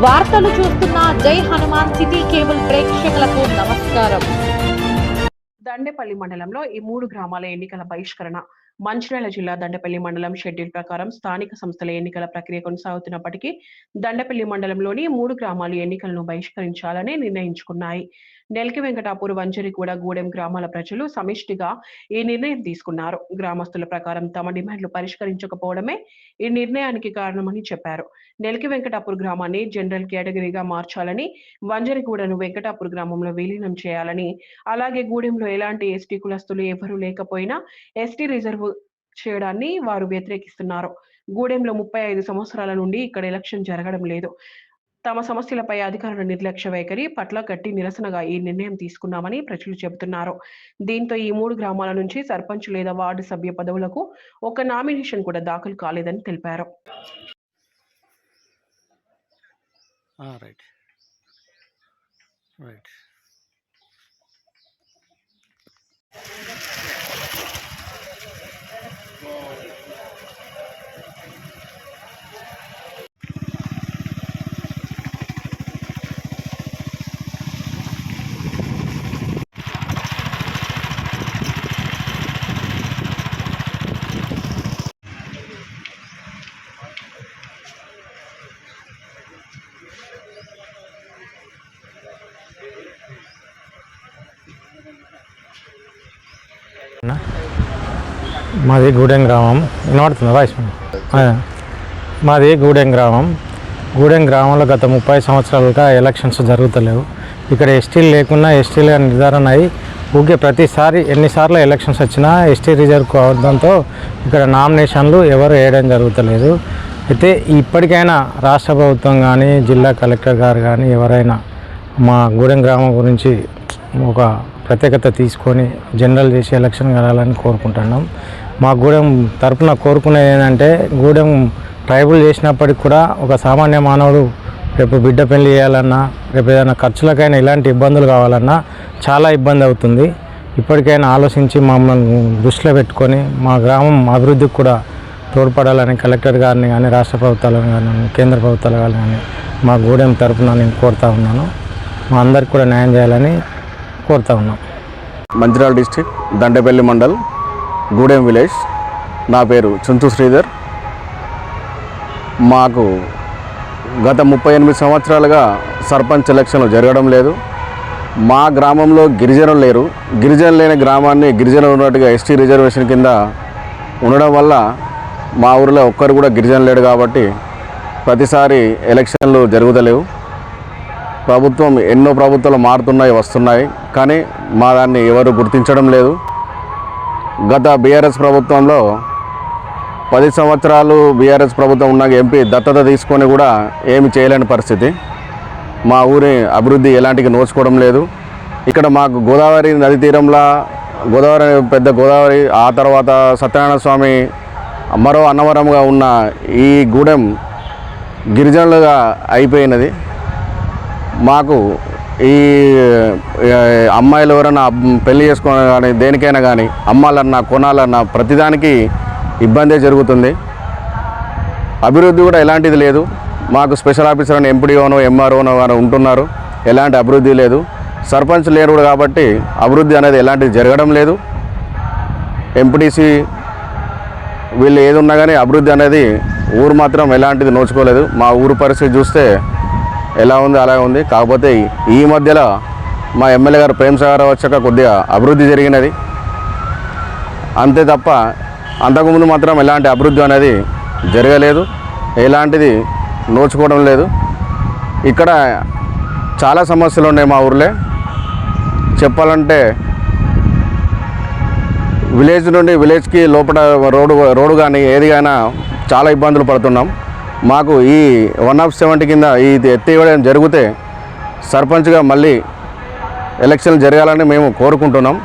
వార్తలు చూస్తున్న జై హనుమాన్ సిటీ కేబుల్ ప్రేక్షకులకు నమస్కారం. దండేపల్లి మండలంలో ఈ 3 గ్రామాల ఎన్నికల బహిష్కరణ. మంచిర్యాల జిల్లా దండేపల్లి మండలం షెడ్యూల్ ప్రకారం స్థానిక సంస్థల ఎన్నికల ప్రక్రియ కొనసాగుతున్నప్పటికీ దండేపల్లి మండలంలోని 3 గ్రామాలు ఎన్నికలను బహిష్కరించాలని నిర్ణయించుకున్నాయి. నెల్కి వెంకటాపూర్, వంజరిగూడ, గూడెం గ్రామాల ప్రజలు సమిష్టిగా ఈ నిర్ణయం తీసుకున్నారు. గ్రామస్తుల ప్రకారం తమ డిమాండ్లు పరిష్కరించకపోవడమే ఈ నిర్ణయానికి కారణమని చెప్పారు. నెల్కి వెంకటాపూర్ గ్రామాన్ని జనరల్ కేటగిరీగా మార్చాలని, వంజరిగూడను వెంకటాపూర్ గ్రామంలో విలీనం చేయాలని, అలాగే గూడెంలో ఎలాంటి ఎస్టీ కులస్తులు ఎవరూ లేకపోయినా ఎస్టీ రిజర్వ్ చేయడాన్ని వారు వ్యతిరేకిస్తున్నారు. గూడెంలో 35 సంవత్సరాల నుండి ఇక్కడ ఎలక్షన్ జరగడం లేదు. తమ సమస్యలపై అధికారుల నిర్లక్ష్య వైఖరి పట్ల గట్టి నిరసనగా ఈ నిర్ణయం తీసుకున్నామని ప్రజలు చెబుతున్నారు. దీంతో ఈ 3 గ్రామాల నుంచి సర్పంచ్ లేదా వార్డు సభ్య పదవులకు ఒక నామినేషన్ కూడా దాఖలు కాలేదని తెలిపారు. మాది గూడెం గ్రామం. వినబడుతుంది వాయిస్? మాది గూడెం గ్రామం. గూడెం గ్రామంలో గత 30 సంవత్సరాలుగా ఎలక్షన్స్ జరుగుతలేవు. ఇక్కడ ఎస్టీలు లేకున్నా ఎస్టీలుగా నిర్ధారణ అయ్యి ఊకే ప్రతిసారి ఎన్నిసార్లు ఎలక్షన్స్ వచ్చినా ఎస్టీ రిజర్వ్ అవడంతో ఇక్కడ నామినేషన్లు ఎవరు వేయడం జరుగుతలేదు. అయితే ఇప్పటికైనా రాష్ట్ర ప్రభుత్వం కానీ జిల్లా కలెక్టర్ గారు కానీ ఎవరైనా మా గూడెం గ్రామం గురించి ఒక ప్రత్యేకత తీసుకొని జనరల్ చేసి ఎలక్షన్ కలాలని కోరుకుంటున్నాం. మా గూడెం తరఫున కోరుకునేది ఏంటంటే, గూడెం ట్రైబుల్ చేసినప్పటికి కూడా ఒక సామాన్య మానవుడు రేపు బిడ్డ పెళ్లి చేయాలన్నా, రేపు ఏదైనా ఖర్చులకైనా ఇలాంటి ఇబ్బందులు కావాలన్నా చాలా ఇబ్బంది అవుతుంది. ఇప్పటికైనా ఆలోచించి మమ్మల్ని దృష్టిలో పెట్టుకొని మా గ్రామం అభివృద్ధికి కూడా తోడ్పడాలని కలెక్టర్ గారిని కానీ, రాష్ట్ర ప్రభుత్వాలను కానీ, కేంద్ర ప్రభుత్వాలు కానీ మా గూడెం తరఫున నేను కోరుతా ఉన్నాను. మా అందరికి కూడా న్యాయం చేయాలని కోరుతా ఉన్నాం. Mancherial district Dandepalli mandal Gudem village. నా పేరు చుంచు శ్రీధర్. మాకు గత 38 సంవత్సరాలుగా సర్పంచ్ ఎలక్షన్లు జరగడం లేదు. మా గ్రామంలో గిరిజనులు లేరు. గిరిజనులు లేని గ్రామాన్ని గిరిజనులు ఉన్నట్టుగా ఎస్టీ రిజర్వేషన్ కింద ఉండడం వల్ల మా ఊరిలో ఒక్కరు కూడా గిరిజనులు లేడు. కాబట్టి ప్రతిసారి ఎలక్షన్లు జరుగుతలేవు. ఎన్నో ప్రభుత్వాలు మారుతున్నాయి, వస్తున్నాయి, కానీ మా దాన్ని ఎవరు గుర్తించడం లేదు. గత బీఆర్ఎస్ ప్రభుత్వంలో 10 సంవత్సరాలు బీఆర్ఎస్ ప్రభుత్వం ఉన్నాక ఎంపీ దత్తత తీసుకొని కూడా ఏమి చేయలేని పరిస్థితి. మా ఊరి అభివృద్ధి ఎలాంటికి నోచుకోవడం లేదు. ఇక్కడ మాకు గోదావరి నది తీరంలో పెద్ద గోదావరి, ఆ తర్వాత సత్యనారాయణ స్వామి మరో అన్నవరంగా ఉన్న ఈ గూడెం గిరిజనులుగా అయిపోయినది. మాకు ఈ అమ్మాయిలు ఎవరైనా పెళ్లి చేసుకోవాలి కానీ, దేనికైనా కానీ, అమ్మాలన్నా కొనాలన్నా ప్రతిదానికి ఇబ్బందే జరుగుతుంది. అభివృద్ధి కూడా ఎలాంటిది లేదు. మాకు స్పెషల్ ఆఫీసర్ అని ఎంపీడీఓనో ఎంఆర్ఓనో కానీ ఉంటున్నారు. ఎలాంటి అభివృద్ధి లేదు. సర్పంచ్ లేరు కాబట్టి అభివృద్ధి అనేది ఎలాంటిది జరగడం లేదు. ఎంపీటీసీ వీళ్ళు ఏది ఉన్నా కానీ అభివృద్ధి అనేది ఊరు మాత్రం ఎలాంటిది నోచుకోలేదు. మా ఊరు పరిస్థితి చూస్తే ఎలా ఉంది అలా ఉంది. కాకపోతే ఈ మధ్యలో మా ఎమ్మెల్యే గారు ప్రేమ్ సాగర్ వచ్చాక కొద్దిగా అభివృద్ధి జరిగినది అంతే తప్ప అంతకుముందు మాత్రం ఎలాంటి అభివృద్ధి అనేది జరగలేదు. ఎలాంటిది నోచుకోవడం లేదు. ఇక్కడ చాలా సమస్యలు ఉన్నాయి మా ఊర్లో. చెప్పాలంటే విలేజ్ నుండి విలేజ్కి లోపల రోడ్డు కానీ ఏది కానీ చాలా ఇబ్బందులు పడుతున్నాం. మాకు ఈ 170 కింద ఇది ఎత్తివేయడం జరిగితే సర్పంచ్గా మళ్ళీ ఎలక్షన్లు జరగాలని మేము కోరుకుంటున్నాం.